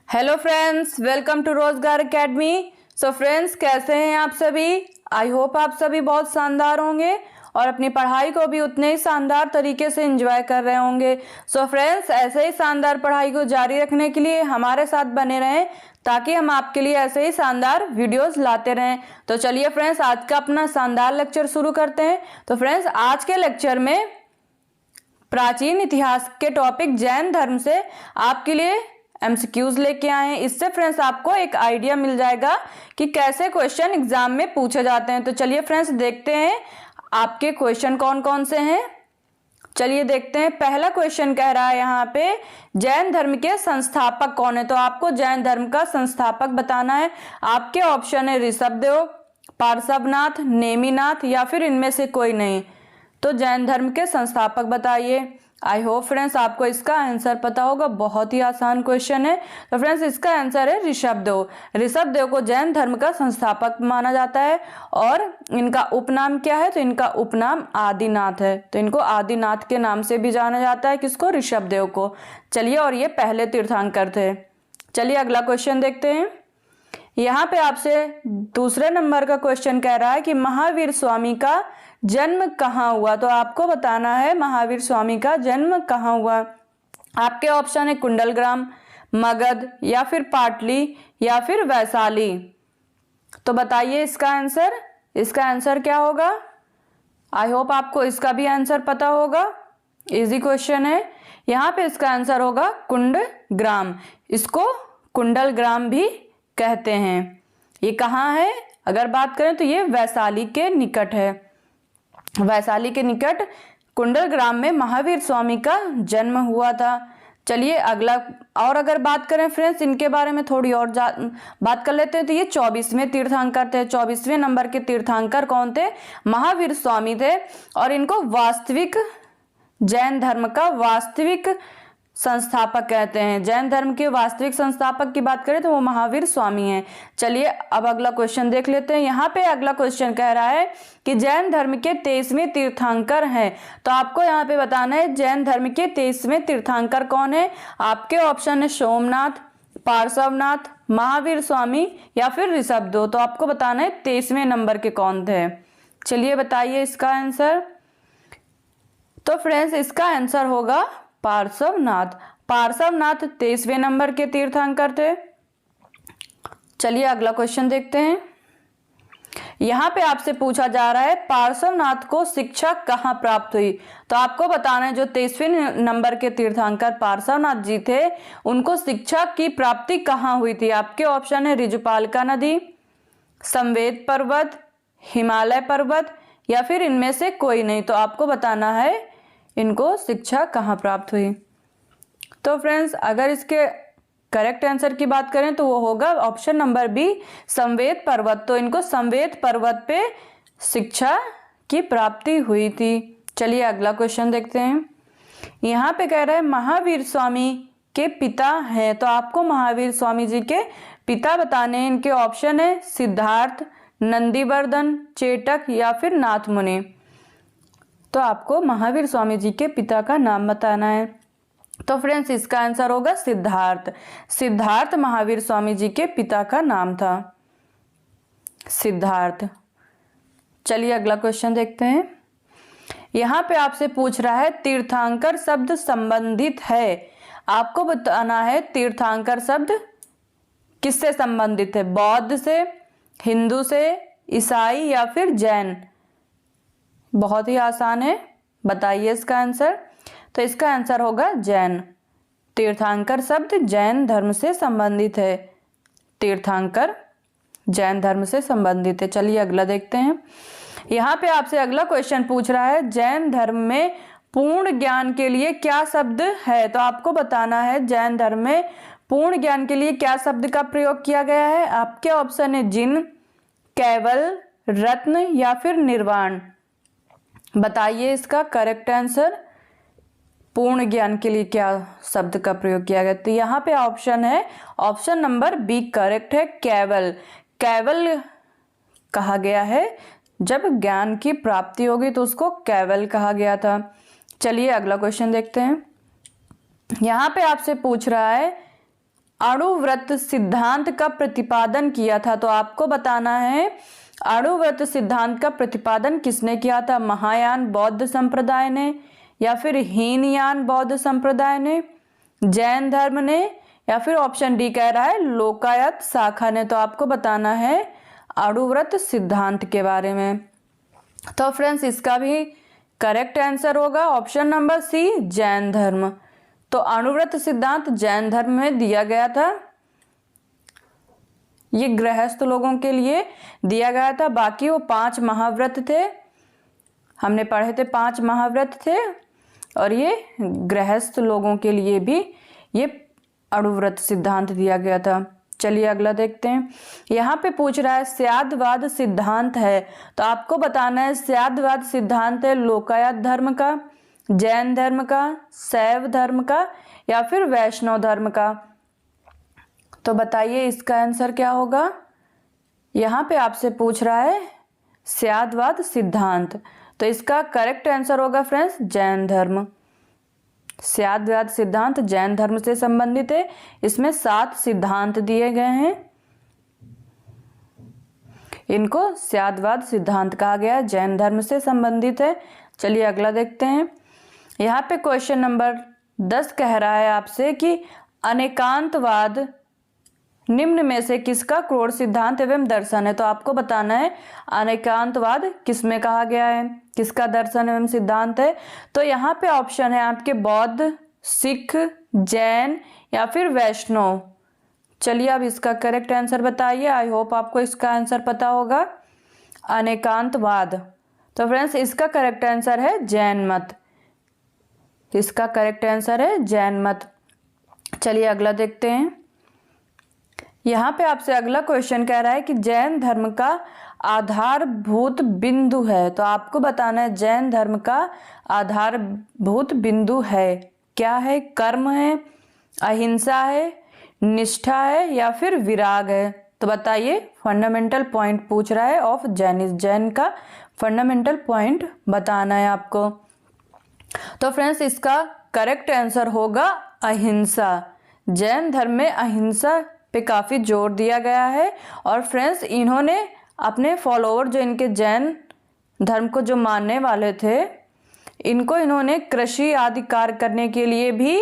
Hello friends, welcome to रोजगार academy. So friends, कैसे हैं आप सभी? आई होप आप सभी बहुत शानदार होंगे और अपनी पढ़ाई को भी उतने ही शानदार तरीके से एंजॉय कर रहे होंगे। सो फ्रेंड्स, ऐसे ही शानदार पढ़ाई को जारी रखने के लिए हमारे साथ बने रहें ताकि हम आपके लिए ऐसे ही शानदार वीडियोस लाते रहें। तो चलिए फ्रेंड्स, आज का अपना शानदार लेक्चर शुरू करते हैं। तो फ्रेंड्स, आज के लेक्चर में प्राचीन इतिहास के टॉपिक जैन धर्म से आपके लिए एमसीक्यूज लेके आए हैं। इससे फ्रेंड्स आपको एक आइडिया मिल जाएगा कि कैसे क्वेश्चन एग्जाम में पूछे जाते हैं। तो चलिए फ्रेंड्स, देखते हैं आपके क्वेश्चन कौन कौन से हैं। चलिए देखते हैं। पहला क्वेश्चन कह रहा है यहाँ पे, जैन धर्म के संस्थापक कौन है? तो आपको जैन धर्म का संस्थापक बताना है। आपके ऑप्शन है ऋषभदेव, पार्श्वनाथ, नेमिनाथ या फिर इनमें से कोई नहीं। तो जैन धर्म के संस्थापक बताइए। आई होप फ्रेंड्स आपको इसका आंसर पता होगा, बहुत ही आसान क्वेश्चन है। तो फ्रेंड्स, इसका आंसर है ऋषभदेव। ऋषभदेव को जैन धर्म का संस्थापक माना जाता है और इनका उपनाम क्या है? तो इनका उपनाम आदिनाथ है। तो इनको आदिनाथ के नाम से भी जाना जाता है। किसको? ऋषभदेव को। चलिए, और ये पहले तीर्थंकर थे। चलिए अगला क्वेश्चन देखते हैं। यहाँ पे आपसे दूसरे नंबर का क्वेश्चन कह रहा है कि महावीर स्वामी का जन्म कहाँ हुआ? तो आपको बताना है महावीर स्वामी का जन्म कहाँ हुआ। आपके ऑप्शन है कुंडलग्राम, मगध या फिर पाटली या फिर वैशाली। तो बताइए इसका आंसर। इसका आंसर क्या होगा? आई होप आपको इसका भी आंसर पता होगा। इजी क्वेश्चन है। यहाँ पे इसका आंसर होगा कुंडग्राम। इसको कुंडलग्राम भी कहते हैं। ये कहाँ है? अगर बात करें तो ये वैशाली के निकट है। वैशाली के निकट कुंडलग्राम में महावीर स्वामी का जन्म हुआ था। चलिए अगला, और अगर बात करें फ्रेंड्स इनके बारे में थोड़ी और बात कर लेते हैं। तो ये 24वें तीर्थंकर थे। 24वें नंबर के तीर्थंकर कौन थे? महावीर स्वामी थे। और इनको वास्तविक जैन धर्म का वास्तविक संस्थापक कहते हैं। जैन धर्म के वास्तविक संस्थापक की बात करें तो वो महावीर स्वामी हैं। चलिए अब अगला क्वेश्चन देख लेते हैं। यहाँ पे अगला क्वेश्चन कह रहा है कि जैन धर्म के 23वें तीर्थंकर हैं। तो आपको यहाँ पे बताना है जैन धर्म के 23वें तीर्थंकर कौन है। आपके ऑप्शन है सोमनाथ, पार्श्वनाथ, महावीर स्वामी या फिर ऋषभदेव। तो आपको बताना है 23वें नंबर के कौन थे। चलिए बताइए इसका आंसर। तो फ्रेंड्स, इसका आंसर होगा पार्श्वनाथ। पार्श्वनाथ 23वें नंबर के तीर्थंकर थे। चलिए अगला क्वेश्चन देखते हैं। यहाँ पे आपसे पूछा जा रहा है पार्श्वनाथ को शिक्षा कहाँ प्राप्त हुई? तो आपको बताना है जो 23वें नंबर के तीर्थंकर पार्श्वनाथ जी थे, उनको शिक्षा की प्राप्ति कहाँ हुई थी। आपके ऑप्शन है ऋजुपालिका नदी, समवेत पर्वत, हिमालय पर्वत या फिर इनमें से कोई नहीं। तो आपको बताना है इनको शिक्षा कहाँ प्राप्त हुई। तो फ्रेंड्स, अगर इसके करेक्ट आंसर की बात करें तो वो होगा ऑप्शन नंबर बी, समवेत पर्वत। तो इनको समवेत पर्वत पे शिक्षा की प्राप्ति हुई थी। चलिए अगला क्वेश्चन देखते हैं। यहाँ पे कह रहे हैं महावीर स्वामी के पिता हैं। तो आपको महावीर स्वामी जी के पिता बताने हैं। इनके ऑप्शन है सिद्धार्थ, नंदीवर्धन, चेटक या फिर नाथ मुनि। तो आपको महावीर स्वामी जी के पिता का नाम बताना है। तो फ्रेंड्स, इसका आंसर होगा सिद्धार्थ। सिद्धार्थ महावीर स्वामी जी के पिता का नाम था, सिद्धार्थ। चलिए अगला क्वेश्चन देखते हैं। यहाँ पे आपसे पूछ रहा है तीर्थंकर शब्द संबंधित है। आपको बताना है तीर्थंकर शब्द किससे संबंधित है। बौद्ध से, हिंदू से, ईसाई या फिर जैन। बहुत ही आसान है, बताइए इसका आंसर। तो इसका आंसर होगा जैन। तीर्थंकर शब्द जैन धर्म से संबंधित है। तीर्थंकर जैन धर्म से संबंधित है। चलिए अगला देखते हैं। यहाँ पे आपसे अगला क्वेश्चन पूछ रहा है जैन धर्म में पूर्ण ज्ञान के लिए क्या शब्द है। तो आपको बताना है जैन धर्म में पूर्ण ज्ञान के लिए क्या शब्द का प्रयोग किया गया है। आपके ऑप्शन है जिन, केवल, रत्न या फिर निर्वाण। बताइए इसका करेक्ट आंसर। पूर्ण ज्ञान के लिए क्या शब्द का प्रयोग किया गया? तो यहाँ पे ऑप्शन है, ऑप्शन नंबर बी करेक्ट है, केवल। केवल कहा गया है, जब ज्ञान की प्राप्ति होगी तो उसको केवल कहा गया था। चलिए अगला क्वेश्चन देखते हैं। यहाँ पे आपसे पूछ रहा है अणुव्रत सिद्धांत का प्रतिपादन किया था? तो आपको बताना है अणुव्रत सिद्धांत का प्रतिपादन किसने किया था? महायान बौद्ध संप्रदाय ने, या फिर हीनयान बौद्ध संप्रदाय ने, जैन धर्म ने, या फिर ऑप्शन डी कह रहा है लोकायत शाखा ने। तो आपको बताना है अणुव्रत सिद्धांत के बारे में। तो फ्रेंड्स इसका भी करेक्ट आंसर होगा ऑप्शन नंबर सी, जैन धर्म। तो अणुव्रत सिद्धांत जैन धर्म में दिया गया था, ये गृहस्थ लोगों के लिए दिया गया था। बाकी वो 5 महाव्रत थे, हमने पढ़े थे 5 महाव्रत थे, और ये गृहस्थ लोगों के लिए भी ये अणुव्रत सिद्धांत दिया गया था। चलिए अगला देखते हैं। यहाँ पे पूछ रहा है स्याद्वाद सिद्धांत है, तो आपको बताना है स्याद्वाद सिद्धांत है लोकायत धर्म का, जैन धर्म का, शैव धर्म का, या फिर वैष्णव धर्म का। तो बताइए इसका आंसर क्या होगा। यहाँ पे आपसे पूछ रहा है स्याद्वाद सिद्धांत, तो इसका करेक्ट आंसर होगा फ्रेंड्स जैन धर्म। स्याद्वाद सिद्धांत जैन धर्म से संबंधित है। इसमें 7 सिद्धांत दिए गए हैं, इनको स्याद्वाद सिद्धांत कहा गया है, जैन धर्म से संबंधित है। चलिए अगला देखते हैं। यहाँ पे क्वेश्चन नंबर 10 कह रहा है आपसे कि अनेकांतवाद निम्न में से किसका क्रोड सिद्धांत एवं दर्शन है? तो आपको बताना है अनेकांतवाद किसमें कहा गया है, किसका दर्शन एवं सिद्धांत है। तो यहाँ पे ऑप्शन है आपके बौद्ध, सिख, जैन, या फिर वैष्णव। चलिए अब इसका करेक्ट आंसर बताइए। आई होप आपको इसका आंसर पता होगा, अनेकांतवाद। तो फ्रेंड्स इसका करेक्ट आंसर है जैन मत, इसका करेक्ट आंसर है जैन मत। चलिए अगला देखते हैं। यहाँ पे आपसे अगला क्वेश्चन कह रहा है कि जैन धर्म का आधारभूत बिंदु है। तो आपको बताना है जैन धर्म का आधारभूत बिंदु है क्या है? कर्म है, अहिंसा है, निष्ठा है, या फिर विराग है? तो बताइए, फंडामेंटल पॉइंट पूछ रहा है ऑफ जैनिज्म, जैन का फंडामेंटल पॉइंट बताना है आपको। तो फ्रेंड्स इसका करेक्ट आंसर होगा अहिंसा। जैन धर्म में अहिंसा पे काफ़ी जोर दिया गया है, और फ्रेंड्स इन्होंने अपने फॉलोअर जो इनके जैन धर्म को जो मानने वाले थे, इनको इन्होंने कृषि आदि कार्य करने के लिए भी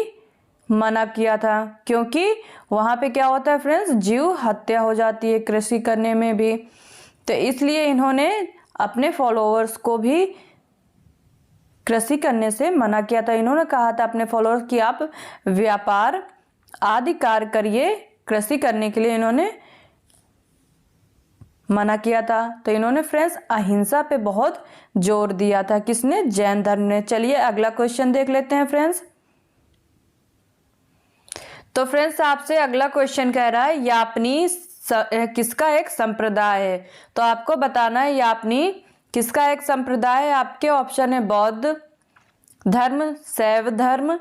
मना किया था, क्योंकि वहाँ पे क्या होता है फ्रेंड्स, जीव हत्या हो जाती है कृषि करने में भी। तो इसलिए इन्होंने अपने फॉलोअर्स को भी कृषि करने से मना किया था। इन्होंने कहा था अपने फॉलोअर्स कि आप व्यापार आदि कार्य करिए, कृषि करने के लिए इन्होंने मना किया था। तो इन्होंने फ्रेंड्स अहिंसा पे बहुत जोर दिया था, किसने? जैन धर्म ने। चलिए अगला क्वेश्चन देख लेते हैं फ्रेंड्स। तो फ्रेंड्स आपसे अगला क्वेश्चन कह रहा है यापनी किसका एक संप्रदाय है? तो आपको बताना है यापनी किसका एक संप्रदाय है। आपके ऑप्शन है बौद्ध धर्म, शैव धर्म,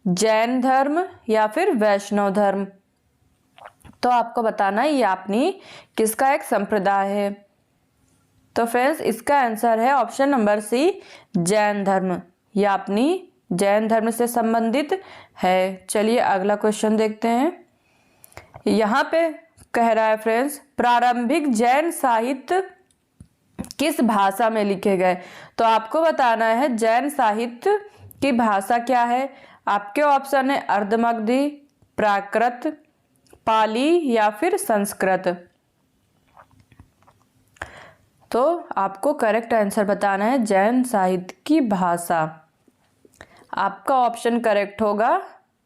जैन धर्म, या फिर वैष्णव धर्म। तो आपको बताना है यापनी किसका एक संप्रदाय है। तो फ्रेंड्स इसका आंसर है ऑप्शन नंबर सी, जैन धर्म। यापनी जैन धर्म से संबंधित है। चलिए अगला क्वेश्चन देखते हैं। यहाँ पे कह रहा है फ्रेंड्स प्रारंभिक जैन साहित्य किस भाषा में लिखे गए? तो आपको बताना है जैन साहित्य की भाषा क्या है। आपके ऑप्शन है अर्धमगधी, प्राकृत, पाली, या फिर संस्कृत। तो आपको करेक्ट आंसर बताना है जैन साहित्य की भाषा। आपका ऑप्शन करेक्ट होगा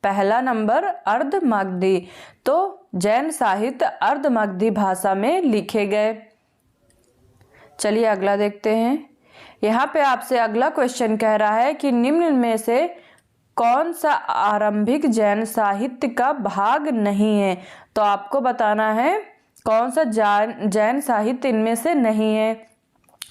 पहला नंबर, अर्धमगधी। तो जैन साहित्य अर्धमगधी भाषा में लिखे गए। चलिए अगला देखते हैं। यहाँ पे आपसे अगला क्वेश्चन कह रहा है कि निम्न में से कौन सा आरंभिक जैन साहित्य का भाग नहीं है? तो आपको बताना है कौन सा जैन साहित्य इनमें से नहीं है।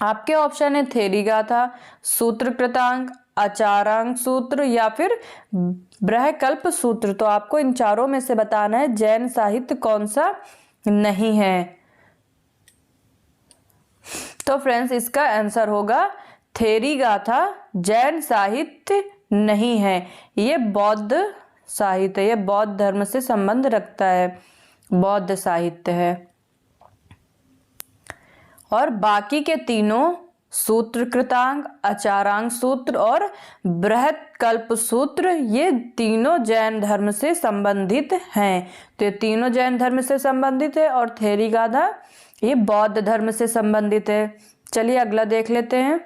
आपके ऑप्शन है थेरी गाथा, सूत्र कृतांग, आचारांग सूत्र, या फिर बृहकल्प सूत्र। तो आपको इन चारों में से बताना है जैन साहित्य कौन सा नहीं है। तो फ्रेंड्स इसका आंसर होगा थेरी गाथा जैन साहित्य नहीं है, ये बौद्ध साहित्य, ये बौद्ध धर्म से संबंध रखता है, बौद्ध साहित्य है। और बाकी के तीनों सूत्र कृतांग, आचारांग सूत्र और बृहत कल्प सूत्र, ये तीनों जैन धर्म से संबंधित हैं। तो ये तीनों जैन धर्म से संबंधित है और थेरी गाथा ये बौद्ध धर्म से संबंधित है। चलिए अगला देख लेते हैं।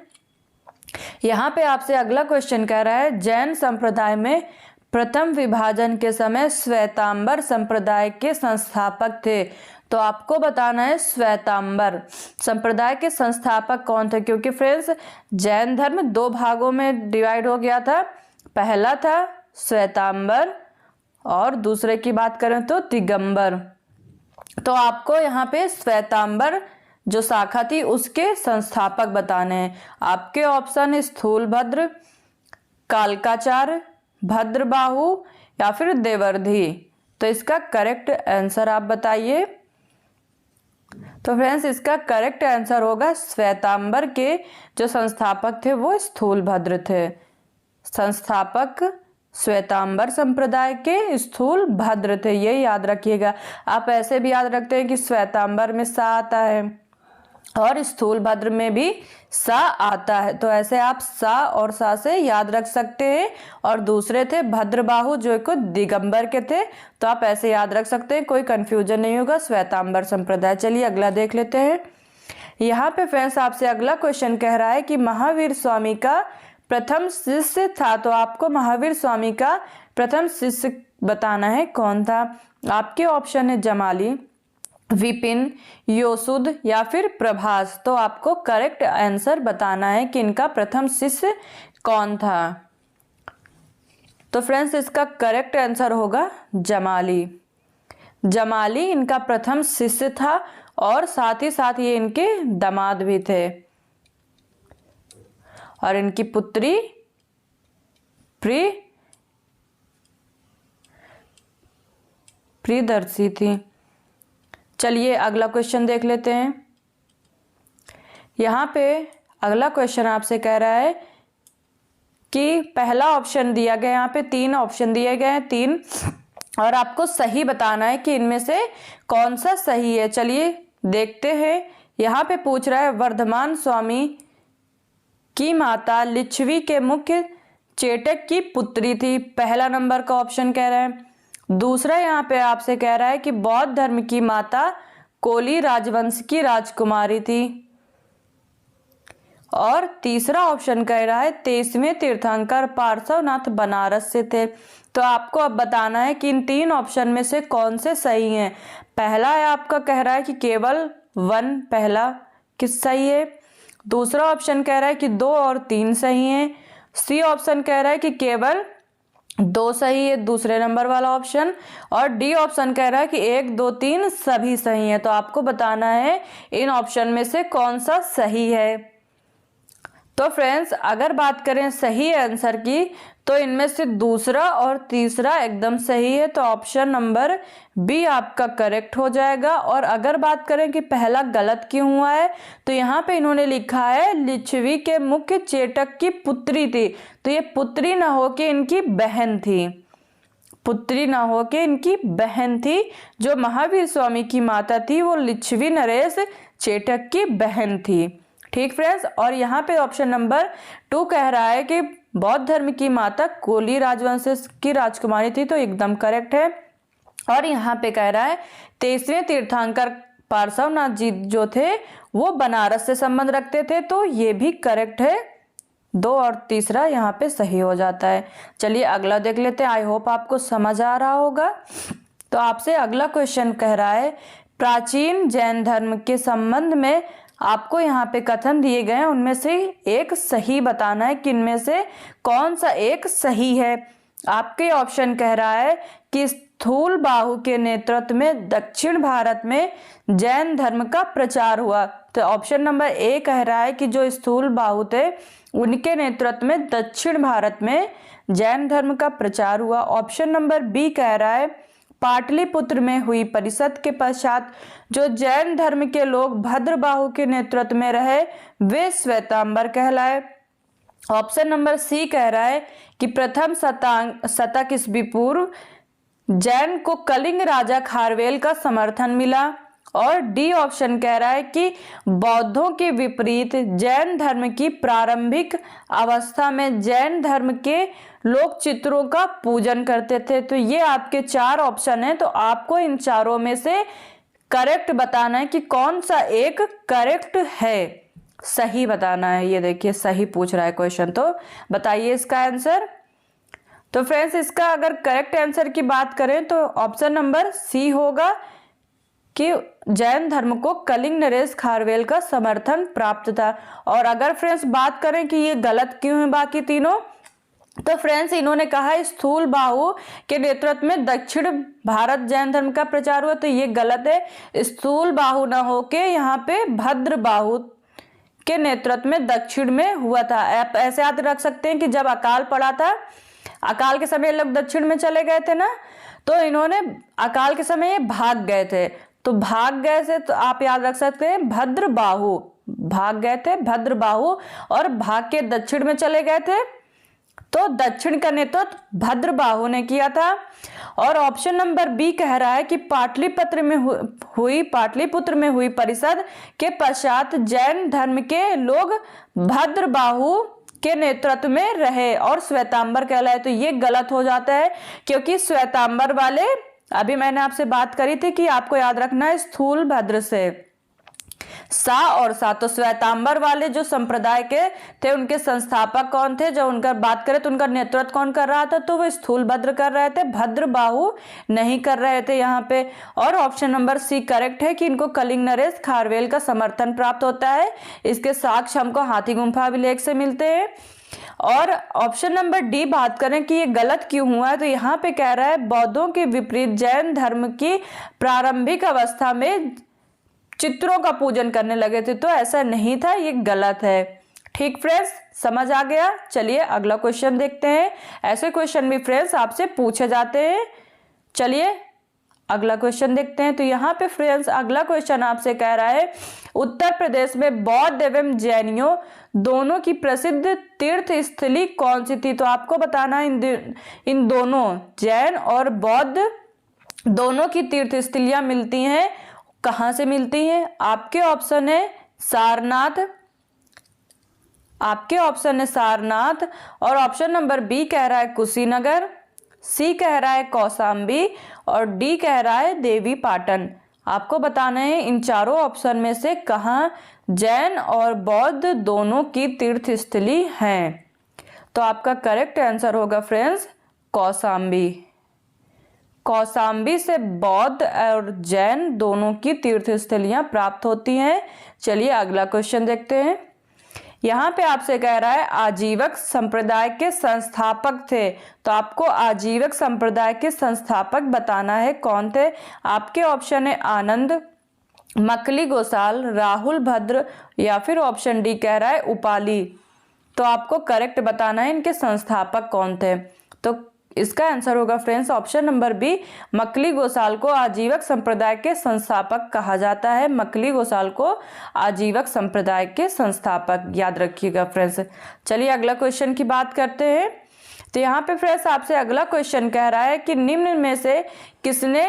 यहाँ पे आपसे अगला क्वेश्चन कह रहा है, जैन संप्रदाय में प्रथम विभाजन के समय श्वेतांबर संप्रदाय के संस्थापक थे। तो आपको बताना है श्वेतांबर संप्रदाय के संस्थापक कौन थे, क्योंकि फ्रेंड्स जैन धर्म दो भागों में डिवाइड हो गया था। पहला था श्वेतांबर और दूसरे की बात करें तो दिगंबर। तो आपको यहाँ पे श्वेतांबर जो शाखा थी उसके संस्थापक बताने हैं। आपके ऑप्शन स्थूलभद्र, कालकाचार्य, भद्रबाहु या फिर देवर्धि। तो इसका करेक्ट आंसर आप बताइए। तो फ्रेंड्स इसका करेक्ट आंसर होगा श्वेतांबर के जो संस्थापक थे वो स्थूलभद्र थे। संस्थापक श्वेतांबर संप्रदाय के स्थूलभद्र थे, ये याद रखिएगा। आप ऐसे भी याद रखते हैं कि श्वेतांबर में सा आता है और स्थूलभद्र में भी सा आता है, तो ऐसे आप सा और सा से याद रख सकते हैं। और दूसरे थे भद्रबाहु जो को दिगंबर के थे, तो आप ऐसे याद रख सकते हैं, कोई कंफ्यूजन नहीं होगा, श्वेतांबर संप्रदाय। चलिए अगला देख लेते हैं। यहाँ पे फ्रेंड्स आपसे अगला क्वेश्चन कह रहा है कि महावीर स्वामी का प्रथम शिष्य था। तो आपको महावीर स्वामी का प्रथम शिष्य बताना है कौन था। आपके ऑप्शन है जमाली, विपिन, योसुद या फिर प्रभास। तो आपको करेक्ट आंसर बताना है कि इनका प्रथम शिष्य कौन था। तो फ्रेंड्स इसका करेक्ट आंसर होगा जमाली। जमाली इनका प्रथम शिष्य था और साथ ही साथ ये इनके दामाद भी थे और इनकी पुत्री प्रियदर्शी थी। चलिए अगला क्वेश्चन देख लेते हैं। यहाँ पे अगला क्वेश्चन आपसे कह रहा है कि पहला ऑप्शन दिया गया, यहाँ पे 3 ऑप्शन दिए गए हैं, 3, और आपको सही बताना है कि इनमें से कौन सा सही है। चलिए देखते हैं। यहाँ पे पूछ रहा है वर्धमान स्वामी की माता लिच्छवी के मुख्य चेटक की पुत्री थी, पहला नंबर का ऑप्शन कह रहा है। दूसरा यहाँ पे आपसे कह रहा है कि बौद्ध धर्म की माता कोली राजवंश की राजकुमारी थी, और तीसरा ऑप्शन कह रहा है 23वें तीर्थंकर पार्श्वनाथ बनारस से थे। तो आपको अब बताना है कि इन 3 ऑप्शन में से कौन से सही हैं। पहला है आपका कह रहा है कि केवल 1 पहला किस सही है। दूसरा ऑप्शन कह रहा है कि 2 और 3 सही हैं। सी ऑप्शन कह रहा है कि केवल 2 सही है, दूसरे नंबर वाला ऑप्शन। और डी ऑप्शन कह रहा है कि 1, 2, 3 सभी सही है। तो आपको बताना है इन ऑप्शन में से कौन सा सही है। तो फ्रेंड्स अगर बात करें सही आंसर की, तो इनमें से दूसरा और तीसरा एकदम सही है, तो ऑप्शन नंबर बी आपका करेक्ट हो जाएगा। और अगर बात करें कि पहला गलत क्यों हुआ है, तो यहाँ पे इन्होंने लिखा है लिच्छवी के मुख्य चेटक की पुत्री थी। तो ये पुत्री ना हो के इनकी बहन थी, पुत्री ना हो के इनकी बहन थी। जो महावीर स्वामी की माता थी वो लिच्छवी नरेश चेटक की बहन थी। ठीक फ्रेंड्स। और यहाँ पे ऑप्शन नंबर 2 कह रहा है कि बौद्ध धर्म की माता कोली राजवंश की राजकुमारी थी, तो एकदम करेक्ट है। और यहाँ पे कह रहा है 23वें तीर्थंकर पार्श्वनाथ जी जो थे वो बनारस से संबंध रखते थे, तो ये भी करेक्ट है। 2 और तीसरा यहाँ पे सही हो जाता है। चलिए अगला देख लेते हैं। आई होप आपको समझ आ रहा होगा। तो आपसे अगला क्वेश्चन कह रहा है प्राचीन जैन धर्म के संबंध में आपको यहाँ पे कथन दिए गए हैं, उनमें से एक सही बताना है कि इनमें से कौन सा एक सही है। आपके ऑप्शन कह रहा है कि स्थूल बाहु के नेतृत्व में दक्षिण भारत में जैन धर्म का प्रचार हुआ। तो ऑप्शन नंबर ए कह रहा है कि जो स्थूल बाहु थे उनके नेतृत्व में दक्षिण भारत में जैन धर्म का प्रचार हुआ। ऑप्शन नंबर बी कह रहा है पाटलिपुत्र में हुई परिषद के पश्चात जो जैन धर्म के लोग भद्रबाहु के नेतृत्व में रहे वे श्वेतांबर कहलाए। ऑप्शन नंबर सी कह रहा है कि प्रथम शतक ईस्वी पूर्व जैन को कलिंग राजा खारवेल का समर्थन मिला। और डी ऑप्शन कह रहा है कि बौद्धों के विपरीत जैन धर्म की प्रारंभिक अवस्था में जैन धर्म के लोग चित्रों का पूजन करते थे। तो ये आपके 4 ऑप्शन हैं, तो आपको इन चारों में से करेक्ट बताना है कि कौन सा एक करेक्ट है, सही बताना है। ये देखिए सही पूछ रहा है क्वेश्चन, तो बताइए इसका आंसर। तो फ्रेंड्स इसका अगर करेक्ट आंसर की बात करें तो ऑप्शन नंबर सी होगा कि जैन धर्म को कलिंग नरेश खारवेल का समर्थन प्राप्त था। और अगर फ्रेंड्स बात करें कि ये गलत क्यों है बाकी तीनों, तो फ्रेंड्स इन्होंने कहा स्थूल बाहु के नेतृत्व में दक्षिण भारत जैन धर्म का प्रचार हुआ, तो ये गलत है। स्थूल बाहु न होके यहाँ पे भद्र बाहु के नेतृत्व में दक्षिण में हुआ था। आप ऐसे याद रख सकते हैं कि जब अकाल पड़ा था, अकाल के समय लोग दक्षिण में चले गए थे ना, तो इन्होंने अकाल के समय ये भाग गए थे, तो भाग गए से तो आप याद रख सकते हैं भद्र बाहु, भाग गए थे भद्र बाहु और भाग के दक्षिण में चले गए थे, तो दक्षिण का नेतृत्व भद्र बाहु ने किया था। और ऑप्शन नंबर बी कह रहा है कि पाटलिपुत्र में हुई परिषद के पश्चात जैन धर्म के लोग भद्र बाहु के नेतृत्व में रहे और श्वेतांबर कहलाए। तो ये गलत हो जाता है, क्योंकि श्वेतांबर वाले, अभी मैंने आपसे बात करी थी कि आपको याद रखना है स्थूल भद्र से सा और सा, तो श्वेतांबर वाले जो संप्रदाय के थे उनके संस्थापक कौन थे, जब उनका बात करें तो उनका नेतृत्व कौन कर रहा था, तो वो स्थूल भद्र कर रहे थे, भद्र बाहु नहीं कर रहे थे यहाँ पे। और ऑप्शन नंबर सी करेक्ट है कि इनको कलिंग नरेश खारवेल का समर्थन प्राप्त होता है। इसके साक्ष्य हमको हाथी गुम्फा अभिलेख से मिलते हैं। और ऑप्शन नंबर डी बात करें कि ये गलत क्यों हुआ है, तो यहाँ पे कह रहा है बौद्धों के विपरीत जैन धर्म की प्रारंभिक अवस्था में चित्रों का पूजन करने लगे थे, तो ऐसा नहीं था, ये गलत है। ठीक फ्रेंड्स, समझ आ गया। चलिए अगला क्वेश्चन देखते हैं। ऐसे क्वेश्चन भी फ्रेंड्स आपसे पूछे जाते हैं। चलिए अगला क्वेश्चन देखते हैं। तो यहाँ पे फ्रेंड्स अगला क्वेश्चन आपसे कह रहा है उत्तर प्रदेश में बौद्ध एवं जैनियों दोनों की प्रसिद्ध तीर्थ स्थली कौन सी थी। तो आपको बताना इन दोनों जैन और बौद्ध दोनों की तीर्थ स्थलियां मिलती हैं, कहां से मिलती हैं। आपके ऑप्शन है सारनाथ, और ऑप्शन नंबर बी कह रहा है कुशीनगर, सी कह रहा है कौशाम्बी और डी कह रहा है देवी पाटन। आपको बताना है इन चारों ऑप्शन में से कहां जैन और बौद्ध दोनों की तीर्थ स्थली हैं। तो आपका करेक्ट आंसर होगा फ्रेंड्स कौशाम्बी। कौशाम्बी से बौद्ध और जैन दोनों की तीर्थ स्थलियां प्राप्त होती हैं। चलिए अगला क्वेश्चन देखते हैं। यहाँ पे आपसे कह रहा है आजीवक संप्रदाय के संस्थापक थे, तो आपको आजीवक संप्रदाय के संस्थापक बताना है कौन थे। आपके ऑप्शन है आनंद, मकली गोसाल, राहुल भद्र या फिर ऑप्शन डी कह रहा है उपाली। तो आपको करेक्ट बताना है इनके संस्थापक कौन थे। तो इसका आंसर होगा friends option number B, मकली Gosal को आजीवक संप्रदाय के संस्थापक कहा जाता है। मकली गोसाल को आजीवक संप्रदाय के संस्थापक याद रखिएगा फ्रेंड्स। चलिए अगला क्वेश्चन की बात करते हैं। तो यहाँ पे फ्रेंड्स आपसे अगला क्वेश्चन कह रहा है कि निम्न में से किसने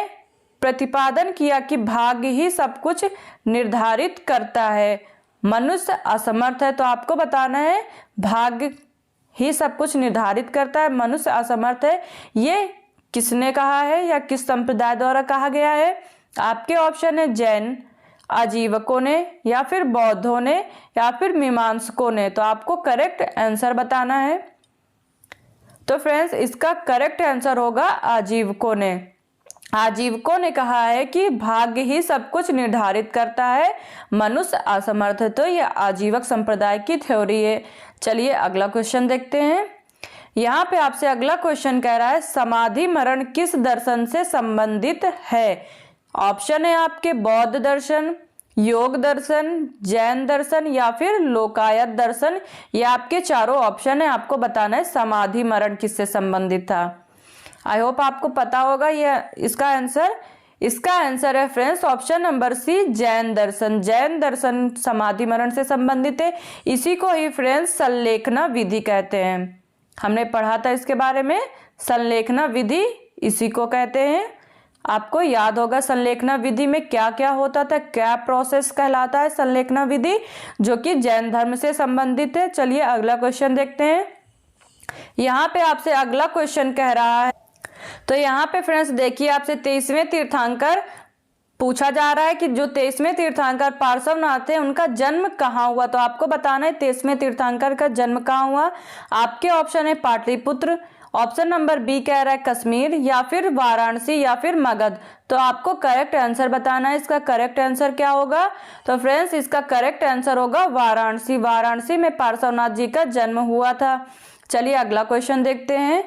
प्रतिपादन किया कि भाग्य ही सब कुछ निर्धारित करता है। मनुष्य असमर्थ है, तो आपको बताना है भाग्य ही सब कुछ निर्धारित करता है, मनुष्य असमर्थ है। ये किसने कहा है या किस संप्रदाय द्वारा कहा गया है। आपके ऑप्शन है जैन, आजीवकों ने या फिर बौद्धों ने या फिर मीमांसकों ने। तो आपको करेक्ट आंसर बताना है। तो फ्रेंड्स इसका करेक्ट आंसर होगा आजीवकों ने। आजीवकों ने कहा है कि भाग्य ही सब कुछ निर्धारित करता है, मनुष्य असमर्थ है। तो यह आजीवक संप्रदाय की थ्योरी है। चलिए अगला क्वेश्चन देखते हैं। यहाँ पे आपसे अगला क्वेश्चन कह रहा है समाधि मरण किस दर्शन से संबंधित है। ऑप्शन है आपके बौद्ध दर्शन, योग दर्शन, जैन दर्शन या फिर लोकायत दर्शन। ये आपके चारों ऑप्शन है, आपको बताना है समाधि मरण किससे संबंधित था। आई होप आपको पता होगा ये इसका आंसर। इसका आंसर है friends option number C, Jain दर्शन। जैन दर्शन समाधि मरण से संबंधित है। इसी को ही फ्रेंड्स संलेखना विधि कहते हैं। हमने पढ़ा था इसके बारे में, संलेखना विधि इसी को कहते हैं। आपको याद होगा संलेखना विधि में क्या क्या होता था, क्या प्रोसेस कहलाता है संलेखना विधि, जो कि जैन धर्म से संबंधित है। चलिए अगला क्वेश्चन देखते हैं। यहाँ पे आपसे अगला क्वेश्चन कह रहा है, तो यहाँ पे फ्रेंड्स देखिए आपसे 23वें तीर्थंकर पूछा जा रहा है कि जो 23वें तीर्थंकर पार्श्वनाथ थे उनका जन्म कहाँ हुआ। तो आपको बताना है 23वें तीर्थंकर का जन्म कहाँ हुआ। आपके ऑप्शन है पाटलिपुत्र, ऑप्शन नंबर बी कह रहा है कश्मीर, या फिर वाराणसी, या फिर मगध। तो आपको करेक्ट आंसर बताना है, इसका करेक्ट आंसर क्या होगा। तो फ्रेंड्स इसका करेक्ट आंसर होगा वाराणसी। वाराणसी में पार्श्वनाथ जी का जन्म हुआ था। चलिए अगला क्वेश्चन देखते हैं।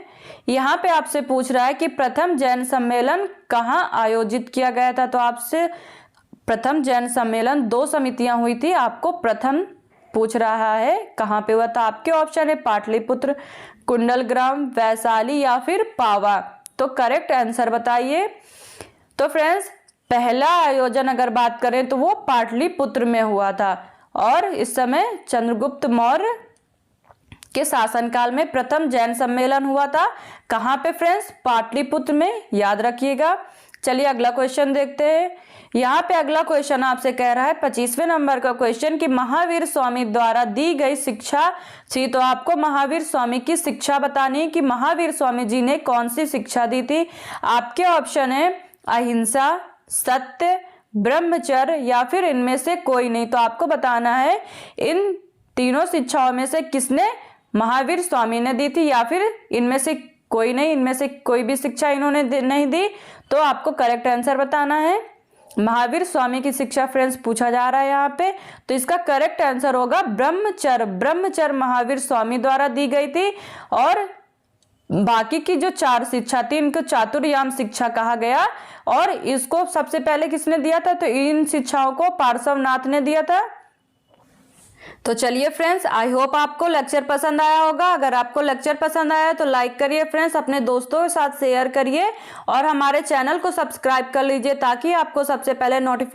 यहाँ पे आपसे पूछ रहा है कि प्रथम जैन सम्मेलन कहाँ आयोजित किया गया था। तो आपसे प्रथम जैन सम्मेलन 2 समितियां हुई थी, आपको प्रथम पूछ रहा है कहाँ पे हुआ था। आपके ऑप्शन है पाटलिपुत्र, कुंडलग्राम, वैशाली, या फिर पावा। तो करेक्ट आंसर बताइए। तो फ्रेंड्स पहला आयोजन अगर बात करें तो वो पाटलिपुत्र में हुआ था, और इस समय चंद्रगुप्त मौर्य के शासनकाल में प्रथम जैन सम्मेलन हुआ था। कहाँ पे फ्रेंड्स, पाटलिपुत्र में, याद रखिएगा। चलिए अगला क्वेश्चन देखते हैं। यहाँ पे अगला क्वेश्चन आपसे कह रहा है 25वें नंबर का क्वेश्चन कि महावीर स्वामी द्वारा दी गई शिक्षा थी। तो आपको महावीर स्वामी की शिक्षा बतानी है कि महावीर स्वामी जी ने कौन सी शिक्षा दी थी। आपके ऑप्शन है अहिंसा, सत्य, ब्रह्मचर्य, या फिर इनमें से कोई नहीं। तो आपको बताना है इन तीनों शिक्षाओं में से किसने महावीर स्वामी ने दी थी, या फिर इनमें से कोई नहीं, इनमें से कोई भी शिक्षा इन्होंने नहीं दी। तो आपको करेक्ट आंसर बताना है। महावीर स्वामी की शिक्षा फ्रेंड्स पूछा जा रहा है यहाँ पे, तो इसका करेक्ट आंसर होगा ब्रह्मचर्य। ब्रह्मचर्य महावीर स्वामी द्वारा दी गई थी, और बाकी की जो 4 शिक्षा थी इनको चातुर्याम शिक्षा कहा गया, और इसको सबसे पहले किसने दिया था, तो इन शिक्षाओं को पार्श्वनाथ ने दिया था। तो चलिए फ्रेंड्स, आई होप आपको लेक्चर पसंद आया होगा। अगर आपको लेक्चर पसंद आया तो लाइक करिए फ्रेंड्स, अपने दोस्तों के साथ शेयर करिए, और हमारे चैनल को सब्सक्राइब कर लीजिए ताकि आपको सबसे पहले नोटिफिकेशन